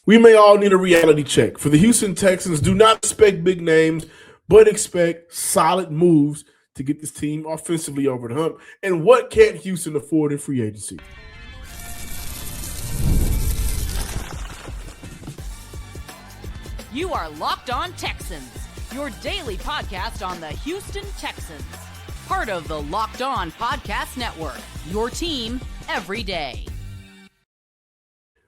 We may all need a reality check. For the Houston Texans, do not expect big names, but expect solid moves to get this team offensively over the hump. And what can't Houston afford in free agency? You are Locked On Texans, your daily podcast on the Houston Texans. Part of the Locked On Podcast Network, your team every day.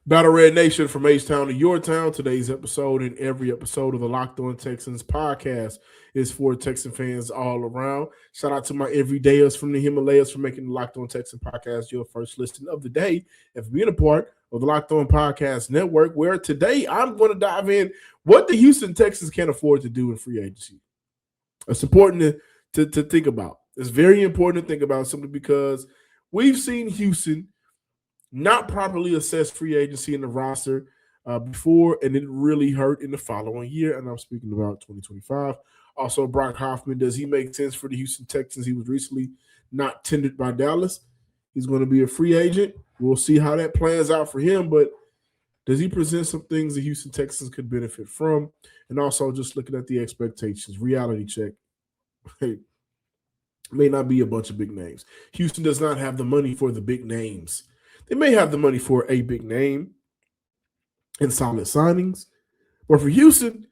Battle Red Nation, from H-Town to your town. Today's episode and every episode of the Locked On Texans podcast is for Texan fans all around. Shout out to my everydayers from the Himalayas for making the Locked On Texan podcast your first listen of the day and for being a part of the Locked On Podcast Network, where today I'm going to dive in what the Houston Texans can afford to do in free agency. It's important to think about. It's very important to think about, simply because we've seen Houston not properly assess free agency in the roster before, and it really hurt in the following year, and I'm speaking about 2025. Also, Brock Hoffman, does he make sense for the Houston Texans? He was recently not tendered by Dallas. He's going to be a free agent. We'll see how that plans out for him, but does he present some things the Houston Texans could benefit from? And also just looking at the expectations, reality check. Hey, may not be a bunch of big names. Houston does not have the money for the big names. They may have the money for a big name and solid signings, but for Houston,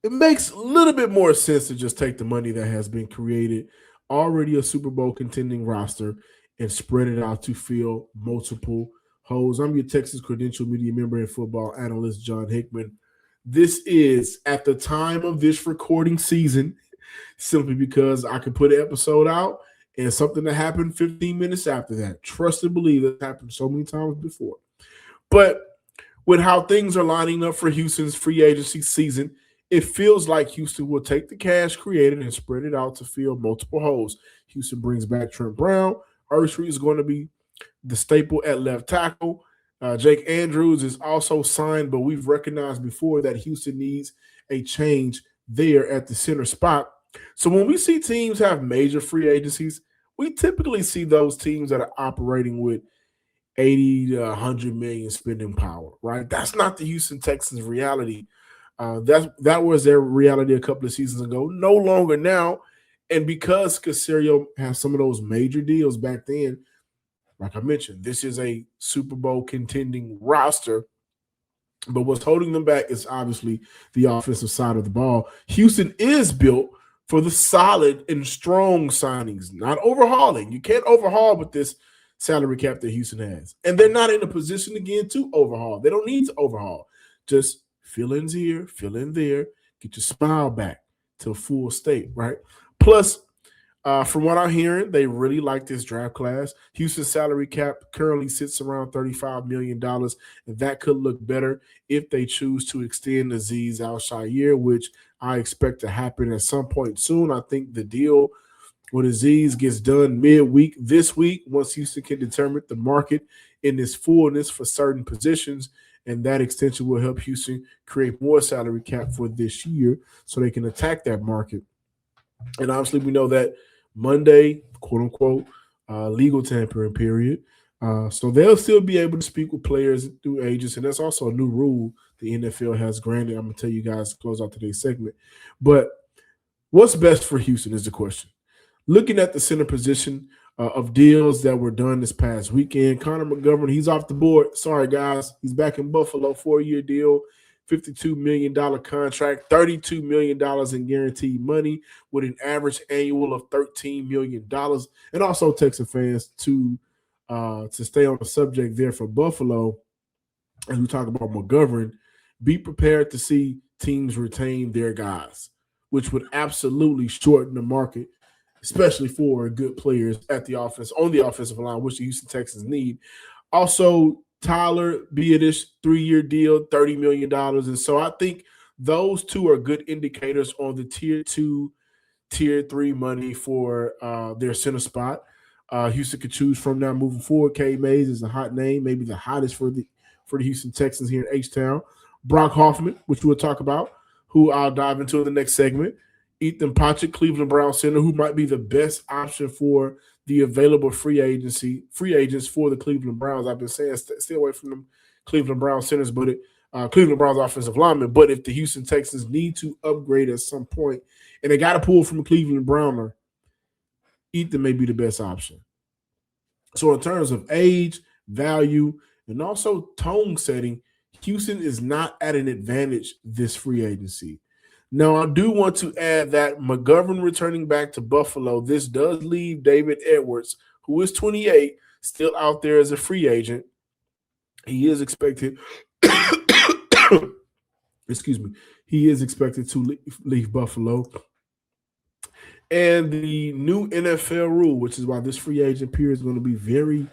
it makes a little bit more sense to just take the money that has been created, already a Super Bowl contending roster, and spread it out to fill multiple holes. I'm your Texas Credential Media Member and football analyst, John Hickman. This is, at the time of this recording season, simply because I can put an episode out and something that happened 15 minutes after that. Trust and believe that happened so many times before. But with how things are lining up for Houston's free agency season, it feels like Houston will take the cash created and spread it out to fill multiple holes. Houston brings back Trent Brown. Ersery is going to be the staple at left tackle. Jake Andrews is also signed, but we've recognized before that Houston needs a change there at the center spot. So when we see teams have major free agencies, we typically see those teams that are operating with 80 to 100 million spending power, right? That's not the Houston Texans' reality. That was their reality a couple of seasons ago. No longer now. And because Caserio has some of those major deals back then, like I mentioned, this is a Super Bowl contending roster. But what's holding them back is obviously the offensive side of the ball. Houston is built for the solid and strong signings, not overhauling. You can't overhaul with this salary cap that Houston has. And they're not in a position, again, to overhaul. They don't need to overhaul. Just fill in here, fill in there, get your smile back to a full state, right? Plus, from what I'm hearing, they really like this draft class. Houston's salary cap currently sits around $35 million, and that could look better if they choose to extend Azeez Al-Shaair, which I expect to happen at some point soon. I think the deal with Azeez gets done midweek this week once Houston can determine the market in its fullness for certain positions, and that extension will help Houston create more salary cap for this year so they can attack that market. And obviously we know that Monday, quote-unquote, legal tampering period. So they'll still be able to speak with players through agents, and that's also a new rule the NFL has granted. I'm going to tell you guys to close out today's segment. But what's best for Houston is the question. Looking at the center position of deals that were done this past weekend, Connor McGovern, he's off the board. Sorry, guys. He's back in Buffalo, 4-year deal. $52 million contract, $32 million in guaranteed money with an average annual of $13 million. And also, Texas fans, to stay on the subject there for Buffalo, as we talk about McGovern, be prepared to see teams retain their guys, which would absolutely shorten the market, especially for good players at the offense, on the offensive line, which the Houston Texans need. Also, Tyler Biadasz, 3-year deal, $30 million. And so I think those two are good indicators on the tier 2, tier 3 money for their center spot. Houston could choose from now moving forward. K. Mays is a hot name, maybe the hottest for the Houston Texans here in H-Town. Brock Hoffman, which we'll talk about, who I'll dive into in the next segment. Ethan Pacheck, Cleveland Brown center, who might be the best option for the available free agents for the Cleveland Browns. I've been saying stay away from them Cleveland Browns centers, but Cleveland Browns offensive linemen. But if the Houston Texans need to upgrade at some point, and they got to pull from a Cleveland Browner, Ethan may be the best option. So in terms of age, value, and also tone setting, Houston is not at an advantage this free agency. Now, I do want to add that McGovern returning back to Buffalo, this does leave David Edwards, who is 28, still out there as a free agent. He is expected excuse me, he is expected to leave Buffalo. And the new NFL rule, which is why this free agent period is going to be very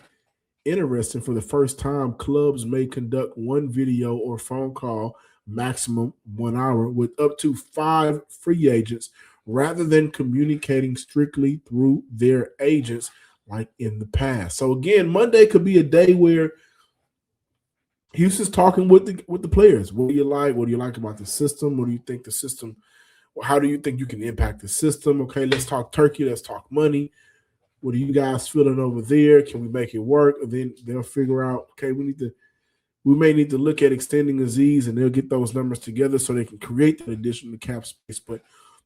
interesting. For the first time, clubs may conduct one video or phone call, maximum 1 hour, with up to 5 free agents rather than communicating strictly through their agents like in the past. So again, Monday could be a day where Houston's talking with the players. What do you like? What do you like about the system? What do you think the system? How do you think you can impact the system? Okay, let's talk turkey. Let's talk money. What are you guys feeling over there? Can we make it work? And then they'll figure out, okay, we may need to look at extending Aziz, and they'll get those numbers together so they can create that additional cap space. But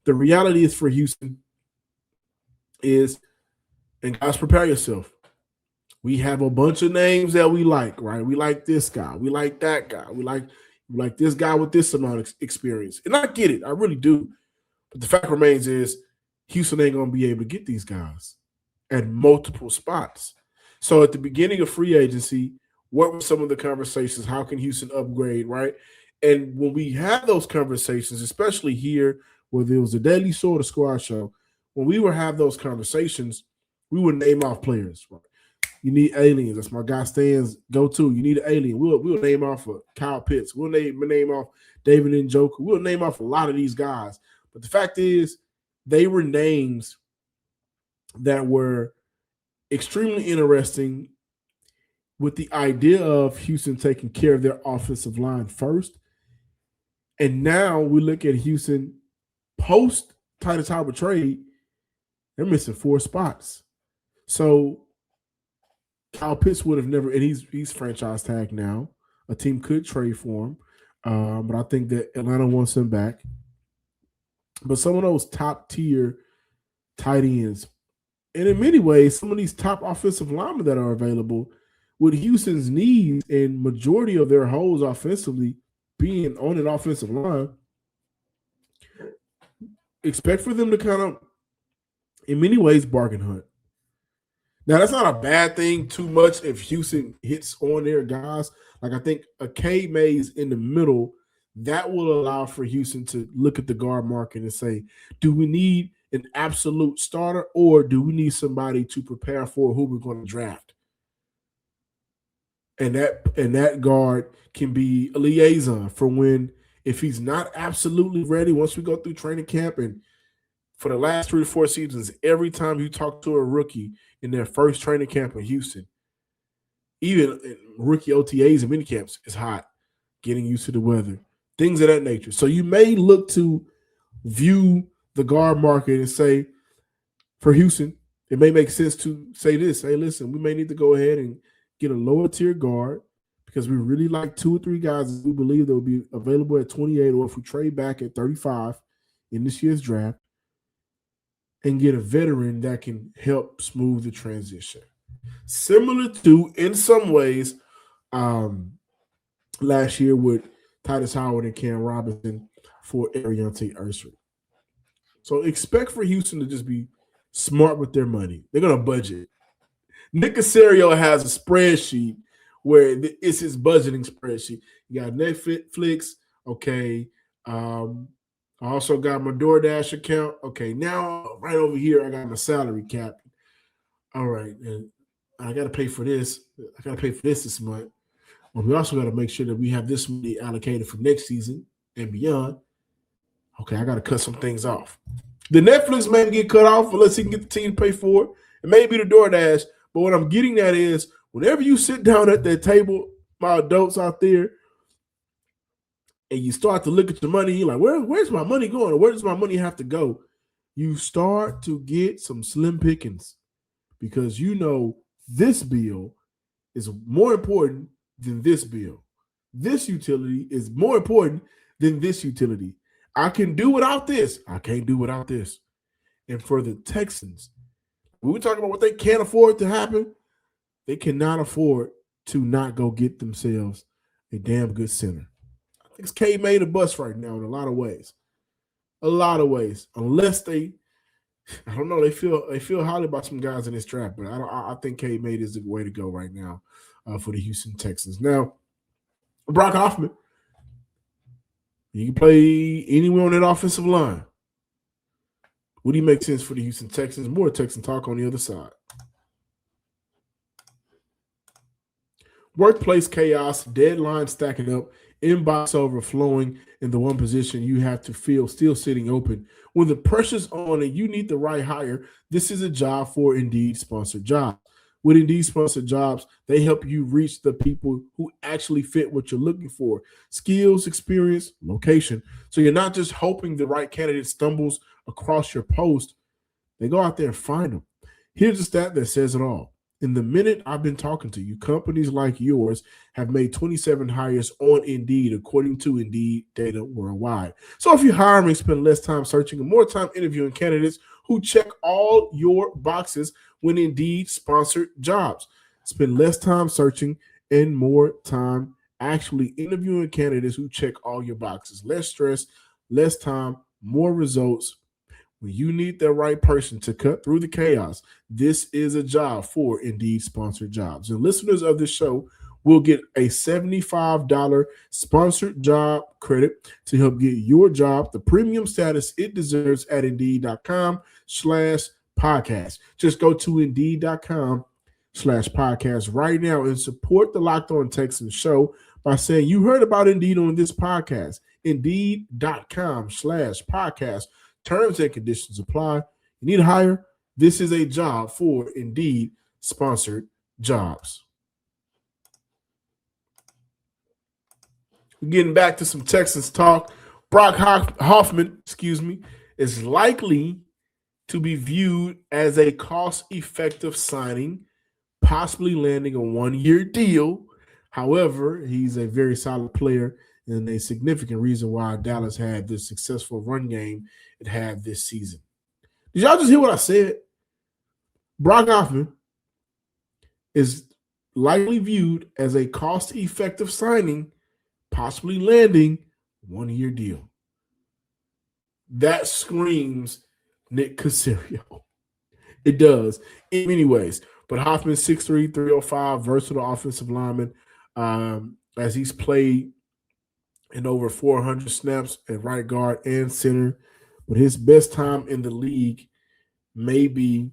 the reality is for Houston is, and guys, prepare yourself. We have a bunch of names that we like, right? We like this guy. We like that guy. We like this guy with this amount of experience. And I get it. I really do. But the fact remains is Houston ain't going to be able to get these guys at multiple spots. So at the beginning of free agency, what were some of the conversations? How can Houston upgrade, right? And when we have those conversations, especially here where there was a Daily Soul, the Squad Show, when we would have those conversations, we would name off players, right? You need aliens. That's my guy Stan's go-to. You need an alien. We'll name off Kyle Pitts. We'll name off David Njoku. We'll name off a lot of these guys. But the fact is, they were names that were extremely interesting with the idea of Houston taking care of their offensive line first. And now we look at Houston post-Titus Howard trade, they're missing 4 spots. So Kyle Pitts would have never, and he's franchise tagged now. A team could trade for him, but I think that Atlanta wants him back. But some of those top-tier tight ends, and in many ways, some of these top offensive linemen that are available, with Houston's needs and majority of their holes offensively being on an offensive line, expect for them to kind of, in many ways, bargain hunt. Now, that's not a bad thing too much if Houston hits on their guys. Like, I think a K Mays in the middle, that will allow for Houston to look at the guard market and say, do we need an absolute starter, or do we need somebody to prepare for who we're going to draft? And that guard can be a liaison for when, if he's not absolutely ready, once we go through training camp. And for the last 3 to 4 seasons, every time you talk to a rookie in their first training camp in Houston, even rookie OTAs and minicamps, is hot, getting used to the weather, things of that nature. So you may look to view the guard market and say, for Houston, it may make sense to say this: hey, listen, we may need to go ahead and get a lower tier guard because we really like 2 or 3 guys that we believe that will be available at 28, or if we trade back at 35 in this year's draft, and get a veteran that can help smooth the transition. Similar to, in some ways, last year with Titus Howard and Cam Robinson for Ariante Ersery. So expect for Houston to just be smart with their money. They're going to budget. Nick Caserio has a spreadsheet where it's his budgeting spreadsheet. You got Netflix, okay. I also got my DoorDash account. Okay, now right over here, I got my salary cap. All right, and I got to pay for this. I got to pay for this month. But we also got to make sure that we have this money allocated for next season and beyond. Okay, I got to cut some things off. The Netflix may get cut off unless he can get the team to pay for it. It may be the DoorDash. But what I'm getting at is, whenever you sit down at that table, my adults out there, and you start to look at your money, you're like, where's my money going? Or where does my money have to go? You start to get some slim pickings because you know this bill is more important than this bill. This utility is more important than this utility. I can do without this. I can't do without this. And for the Texans, when we talk about what they can't afford to happen, they cannot afford to not go get themselves a damn good center. I think it's K made a bust right now in a lot of ways. A lot of ways. Unless they, I don't know, they feel highly about some guys in this draft, but I think K made is the way to go right now for the Houston Texans. Now, Brock Hoffman, he can play anywhere on that offensive line. Would he make sense for the Houston Texans? More Texan talk on the other side. Workplace chaos, deadline stacking up, inbox overflowing in the one position you have to feel still sitting open. When the pressure's on and you need the right hire, this is a job for Indeed sponsored jobs. With Indeed sponsored jobs, they help you reach the people who actually fit what you're looking for. Skills, experience, location. So you're not just hoping the right candidate stumbles across your post. They go out there and find them. Here's a stat that says it all. In the minute I've been talking to you, companies like yours have made 27 hires on Indeed, according to Indeed data worldwide. So if you're hiring, spend less time searching and more time interviewing candidates who check all your boxes when Indeed sponsored jobs. Spend less time searching and more time actually interviewing candidates who check all your boxes. Less stress, less time, more results. When you need the right person to cut through the chaos, this is a job for Indeed sponsored jobs. And listeners of this show will get a $75 sponsored job credit to help get your job the premium status it deserves at Indeed.com/podcast. Just go to Indeed.com/podcast right now and support the Locked On Texans show by saying you heard about Indeed on this podcast. Indeed.com/podcast. Terms and conditions apply. You need a hire? This is a job for Indeed sponsored jobs. We're getting back to some Texans talk. Brock Hoffman, is likely to be viewed as a cost-effective signing, possibly landing a one-year deal. However, he's a very solid player and a significant reason why Dallas had this successful run game it had this season. Did y'all just hear what I said? Brock Hoffman is likely viewed as a cost-effective signing, possibly landing one-year deal. That screams Nick Caserio. It does in many ways. But Hoffman, 6'3", 305, versatile offensive lineman, as he's played in over 400 snaps at right guard and center. But his best time in the league maybe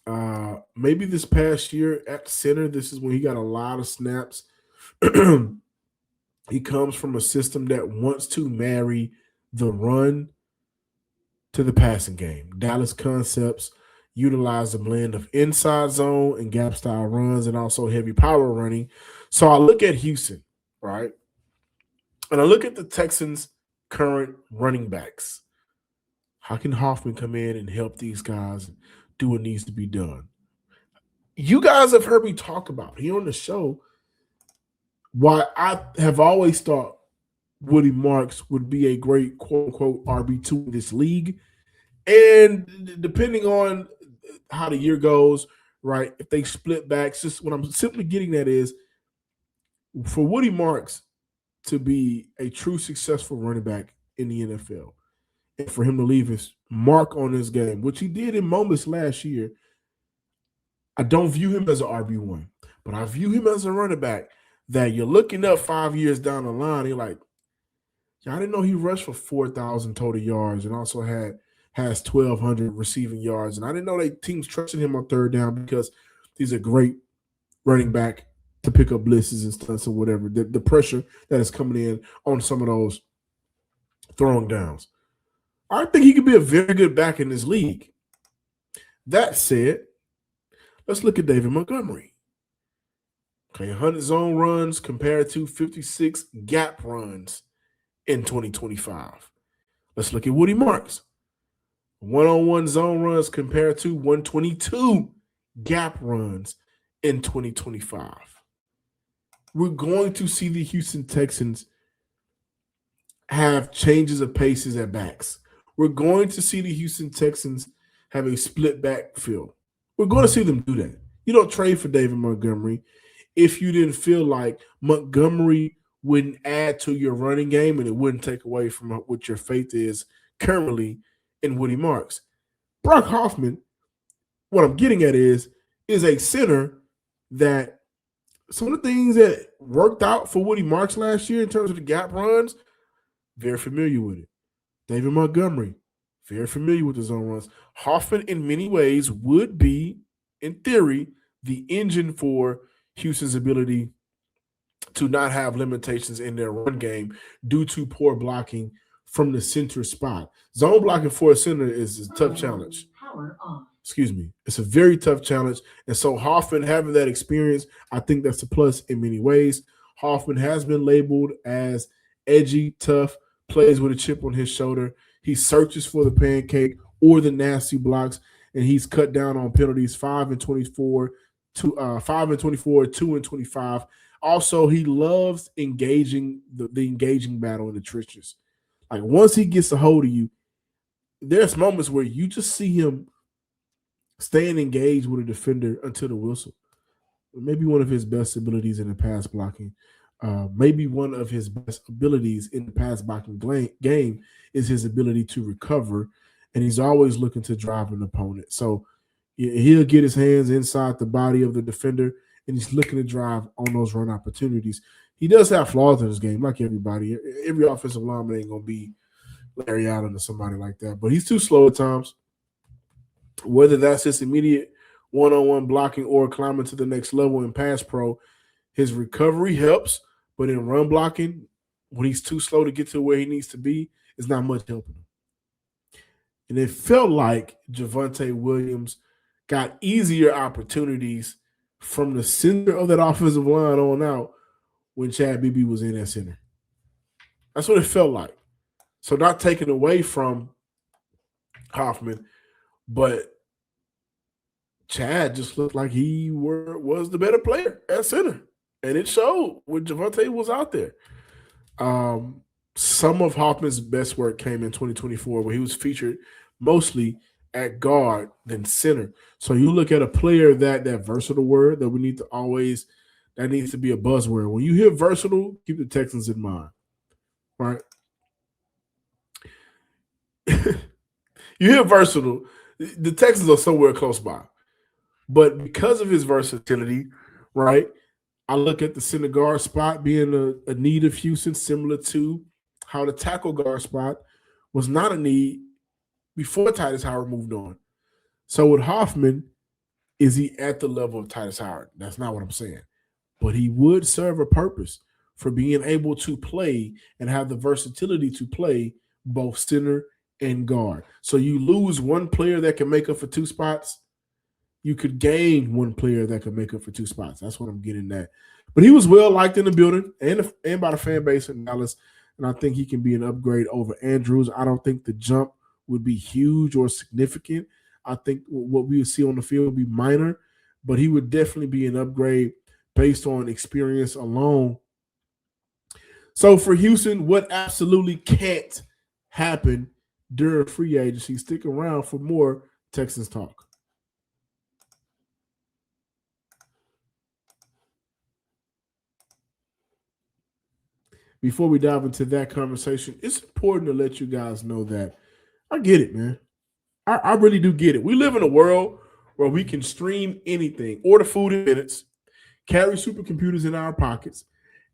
this past year at center. This is when he got a lot of snaps. He comes from a system that wants to marry the run to the passing game. Dallas concepts utilize a blend of inside zone and gap style runs and also heavy power running. So I look at Houston, right? And I look at the Texans' current running backs. How can Hoffman come in and help these guys do what needs to be done? You guys have heard me talk about here on the show why I have always thought Woody Marks would be a great quote-unquote RB2 in this league. And depending on how the year goes, right, if they split backs, just what I'm simply getting at is for Woody Marks to be a true successful running back in the NFL and for him to leave his mark on this game, which he did in moments last year, I don't view him as an RB1, but I view him as a running back that you're looking up 5 years down the line. You're like, yeah, I didn't know he rushed for 4,000 total yards and also has 1,200 receiving yards. And I didn't know they teams trusted him on third down because he's a great running back to pick up blitzes and stunts or whatever. The pressure that is coming in on some of those throwing downs. I think he could be a very good back in this league. That said, let's look at David Montgomery. Okay, 100 zone runs compared to 56 gap runs in 2025. Let's look at Woody Marks. One-on-one zone runs compared to 122 gap runs in 2025. we're going to see the Houston Texans have changes of paces at backs. We're going to see the Houston Texans have a split backfield. We're going to see them do that. You don't trade for David Montgomery if you didn't feel like Montgomery wouldn't add to your running game and it wouldn't take away from what your faith is currently in Woody Marks. Brock Hoffman, what I'm getting at is a center that some of the things that worked out for Woody Marks last year in terms of the gap runs, very familiar with it. David Montgomery, very familiar with the zone runs. Hoffman, in many ways, would be, in theory, the engine for Houston's ability to not have limitations in their run game due to poor blocking from the center spot. Zone blocking for a center is a tough challenge. Excuse me. It's a very tough challenge. And so Hoffman having that experience, I think that's a plus in many ways. Hoffman has been labeled as edgy, tough, plays with a chip on his shoulder. He searches for the pancake or the nasty blocks, and he's cut down on penalties 5 and 24, 2 and 25. Also, he loves engaging the engaging battle in the trenches. Like once he gets a hold of you, there's moments where you just see him staying engaged with a defender until the whistle. Maybe one of his best abilities in the pass blocking. Maybe one of his best abilities in the pass blocking game is his ability to recover, and he's always looking to drive an opponent. So he'll get his hands inside the body of the defender, and he's looking to drive on those run opportunities. He does have flaws in his game, like everybody. Every offensive lineman ain't going to be Larry Allen or somebody like that, but he's too slow at times. Whether that's his immediate one-on-one blocking or climbing to the next level in pass pro, his recovery helps, but in run blocking, when he's too slow to get to where he needs to be, it's not much helping him. And it felt like Javonte Williams got easier opportunities from the center of that offensive line on out when Chad Beebe was in that center. That's what it felt like. So not taken away from Hoffman, but Chad just looked like he was the better player at center. And it showed when Javonte was out there. Some of Hoffman's best work came in 2024 where he was featured mostly at guard than center. So you look at a player that versatile word that we need to always – that needs to be a buzzword. When you hear versatile, keep the Texans in mind, right? You hear versatile, the Texans are somewhere close by. But because of his versatility, right, I look at the center guard spot being a need of Houston, similar to how the tackle guard spot was not a need before Titus Howard moved on. So with Hoffman, is he at the level of Titus Howard? That's not what I'm saying. But he would serve a purpose for being able to play and have the versatility to play both center and guard. So you lose one player that can make up for two spots, you could gain one player that could make up for two spots. That's what I'm getting at. But he was well liked in the building and by the fan base in Dallas, and I think he can be an upgrade over Andrews. I don't think the jump would be huge or significant. I think what we would see on the field would be minor, but he would definitely be an upgrade based on experience alone. So for Houston, what absolutely can't happen during free agency? Stick around for more Texans talk. Before we dive into that conversation, it's important to let you guys know that I get it, man. I really do get it. We live in a world where we can stream anything, order food in minutes, carry supercomputers in our pockets,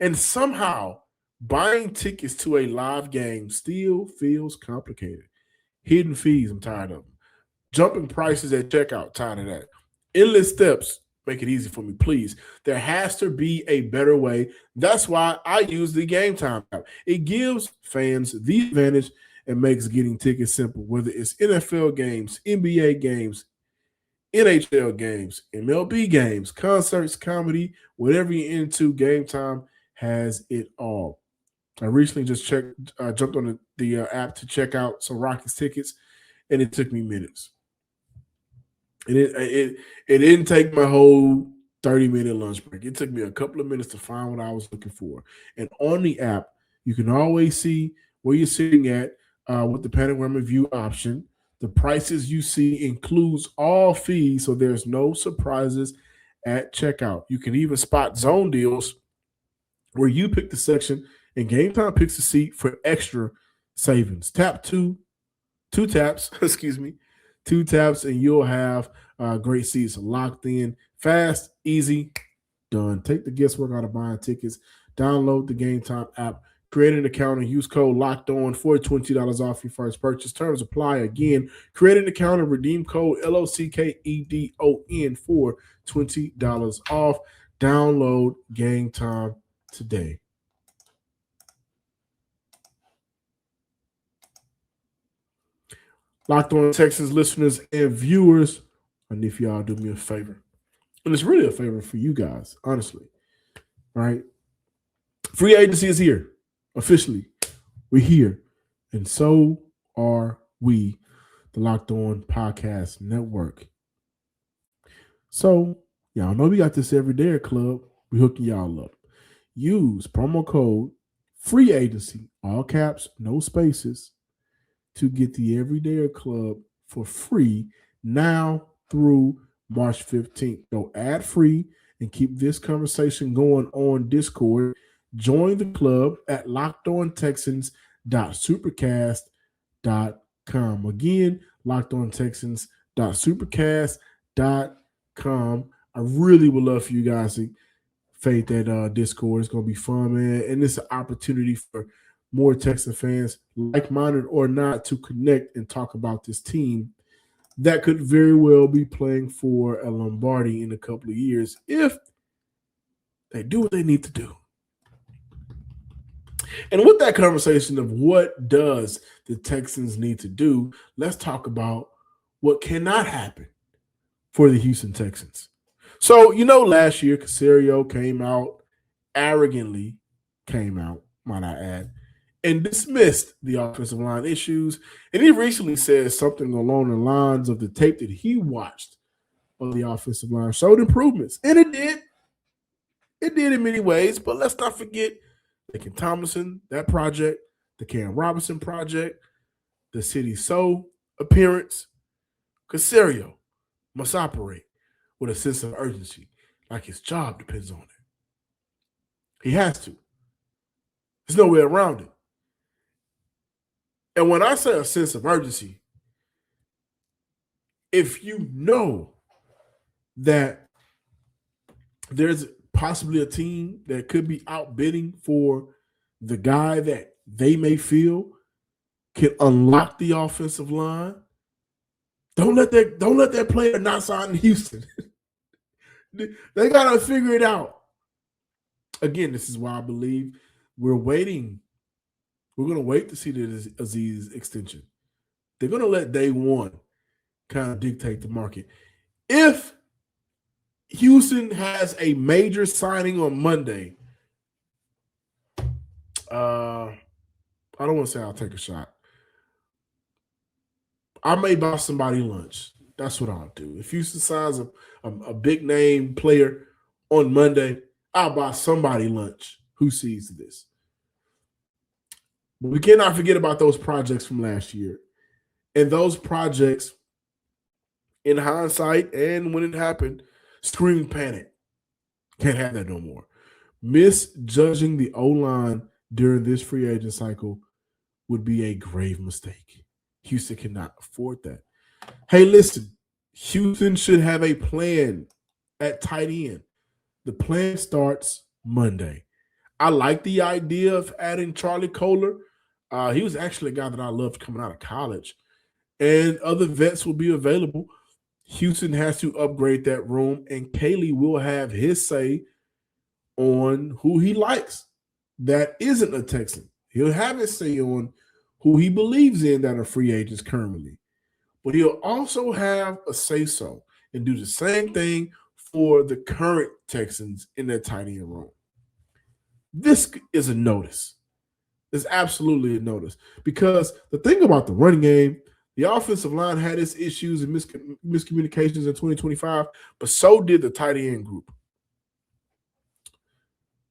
and somehow buying tickets to a live game still feels complicated. Hidden fees, I'm tired of them. Jumping prices at checkout, tired of that. Endless steps, make it easy for me, please. There has to be a better way. That's why I use the GameTime app. It gives fans the advantage and makes getting tickets simple, whether it's NFL games, NBA games, NHL games, MLB games, concerts, comedy, whatever you're into, GameTime has it all. I recently just jumped on the app to check out some Rockies tickets, and it took me minutes. It didn't take my whole 30-minute lunch break. It took me a couple of minutes to find what I was looking for. And on the app, you can always see where you're sitting at with the panorama view option. The prices you see includes all fees, so there's no surprises at checkout. You can even spot zone deals where you pick the section and GameTime picks the seat for extra savings. Tap two taps, two taps, and you'll have great seats locked in, fast, easy, done. Take the guesswork out of buying tickets. Download the GameTime app, create an account, and use code Locked On for $20 off your first purchase. Terms apply. Again, create an account and redeem code LOCKEDON for $20 off. Download GameTime today. Locked On Texans listeners and viewers, I need for y'all to do me a favor. And it's really a favor for you guys, honestly. All right? Free agency is here. Officially. We're here. And so are we, the Locked On Podcast Network. So, y'all know we got this Everyday Club. We're hooking y'all up. Use promo code free agency, all caps, no spaces, to get the Everyday Club for free now through March 15th. Go ad free and keep this conversation going on Discord. Join the club at lockedontexans.supercast.com. Again, lockedontexans.supercast.com. I really would love for you guys to fade that Discord. It's going to be fun, man. And it's an opportunity for more Texan fans, like-minded or not, to connect and talk about this team that could very well be playing for a Lombardi in a couple of years if they do what they need to do. And with that conversation of what does the Texans need to do, let's talk about what cannot happen for the Houston Texans. So, last year, Caserio arrogantly came out, might I add, and dismissed the offensive line issues. And he recently said something along the lines of the tape that he watched on the offensive line showed improvements. And it did. It did in many ways, but let's not forget Laken Tomlinson, that project, the Cam Robinson project, the City So appearance. Caserio must operate with a sense of urgency, like his job depends on it. He has to. There's no way around it. And when I say a sense of urgency, if you know that there's possibly a team that could be outbidding for the guy that they may feel can unlock the offensive line, don't let that player not sign in Houston. They got to figure it out. Again, this is why I believe we're waiting. We're going to wait to see the Aziz extension. They're going to let day one kind of dictate the market. If Houston has a major signing on Monday, I don't want to say I'll take a shot. I may buy somebody lunch. That's what I'll do. If Houston signs a big name player on Monday, I'll buy somebody lunch who sees this. But we cannot forget about those projects from last year. And those projects, in hindsight and when it happened, screamed panic. Can't have that no more. Misjudging the O-line during this free agent cycle would be a grave mistake. Houston cannot afford that. Hey, listen, Houston should have a plan at tight end. The plan starts Monday. I like the idea of adding Charlie Kohler. He was actually a guy that I loved coming out of college. And other vets will be available. Houston has to upgrade that room, and Caley will have his say on who he likes that isn't a Texan. He'll have his say on who he believes in that are free agents currently. But he'll also have a say-so and do the same thing for the current Texans in their tight end room. This is a notice. It's absolutely a notice. Because the thing about the running game, the offensive line had its issues and miscommunications in 2025, but so did the tight end group.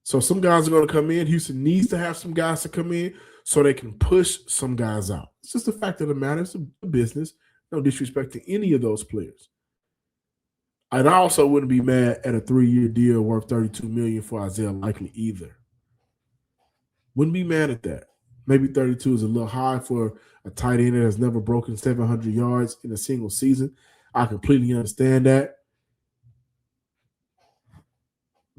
So some guys are going to come in. Houston needs to have some guys to come in so they can push some guys out. It's just the fact of the matter. It's a business. No disrespect to any of those players. And I also wouldn't be mad at a 3-year deal worth $32 million for Isaiah Likely either. Wouldn't be mad at that. Maybe 32 is a little high for a tight end that has never broken 700 yards in a single season. I completely understand that.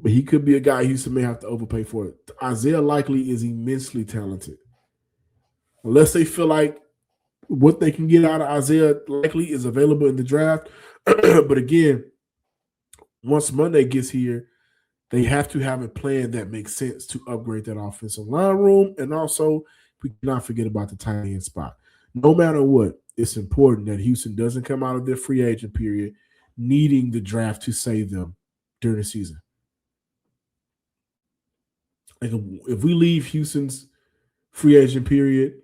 But he could be a guy Houston may have to overpay for. Isaiah Likely is immensely talented. Unless they feel like what they can get out of Isaiah Likely is available in the draft. But again, once Monday gets here, they have to have a plan that makes sense to upgrade that offensive line room. And also, we cannot forget about the tight end spot. No matter what, it's important that Houston doesn't come out of their free agent period needing the draft to save them during the season. Like if we leave Houston's free agent period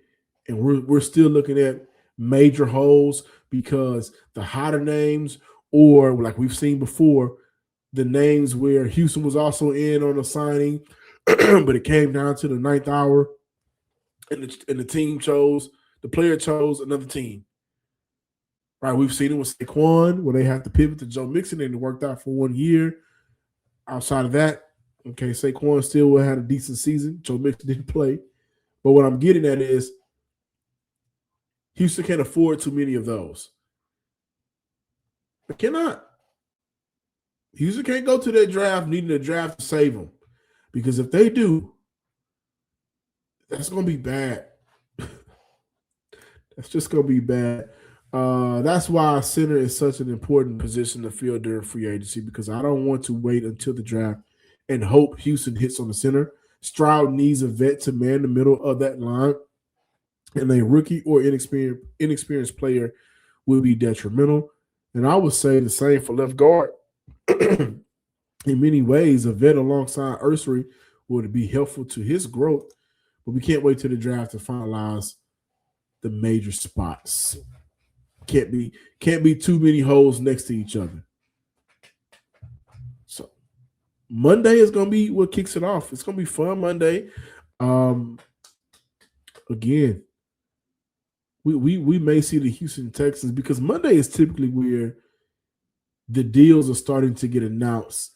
and we're still looking at major holes because the hotter names, or like we've seen before, the names where Houston was also in on a signing, but it came down to the 9th hour, and the player chose another team. Right? We've seen it with Saquon where they had to pivot to Joe Mixon and it worked out for 1 year. Outside of that, okay, Saquon still had a decent season. Joe Mixon didn't play. But what I'm getting at is Houston can't afford too many of those. They cannot. Houston can't go to their draft needing a draft to save them. Because if they do, that's going to be bad. That's just going to be bad. That's why center is such an important position to fill during free agency, because I don't want to wait until the draft and hope Houston hits on the center. Stroud needs a vet to man the middle of that line, and a rookie or inexperienced player will be detrimental. And I would say the same for left guard. In many ways, a vet alongside Ersery would be helpful to his growth, but we can't wait till the draft to finalize the major spots. Can't be too many holes next to each other. So Monday is going to be what kicks it off. It's going to be fun Monday. Again, we may see the Houston Texans, because Monday is typically where the deals are starting to get announced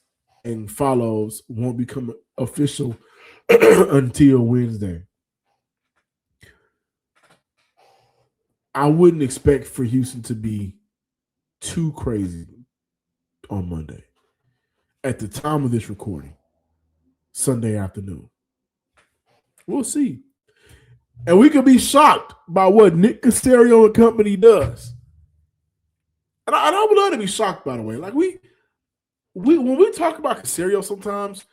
and follows won't become official until Wednesday. I wouldn't expect for Houston to be too crazy on Monday at the time of this recording, Sunday afternoon. We'll see. And we could be shocked by what Nick Caserio and company does. And I would love to be shocked, by the way. Like we when we talk about Caserio sometimes,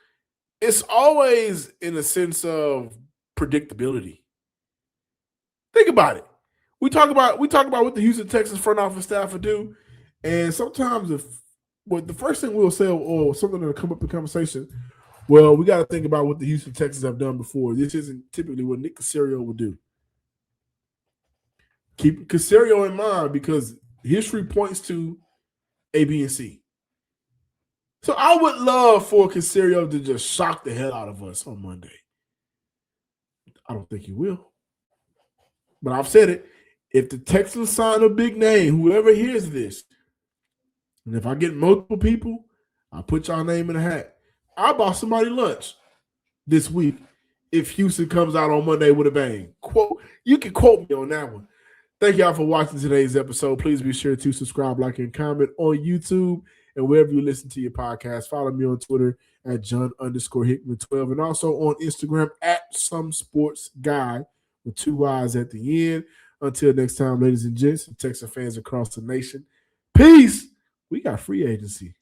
it's always in a sense of predictability. Think about it. We talk about what the Houston Texans front office staff would do, and sometimes the first thing we'll say, or something that'll come up in conversation, well, we got to think about what the Houston Texans have done before. This isn't typically what Nick Caserio would do. Keep Caserio in mind, because history points to A, B, and C. So I would love for Caserio to just shock the hell out of us on Monday. I don't think he will. But I've said it. If the Texans sign a big name, whoever hears this, and if I get multiple people, I'll put y'all name in a hat. I'll buy somebody lunch this week if Houston comes out on Monday with a bang. You can quote me on that one. Thank y'all for watching today's episode. Please be sure to subscribe, like, and comment on YouTube and wherever you listen to your podcast. Follow me on Twitter at John_Hickman12 and also on Instagram at SomeSportsGuy with 2 Y's at the end. Until next time, ladies and gents, and Texan fans across the nation, peace. We got free agency.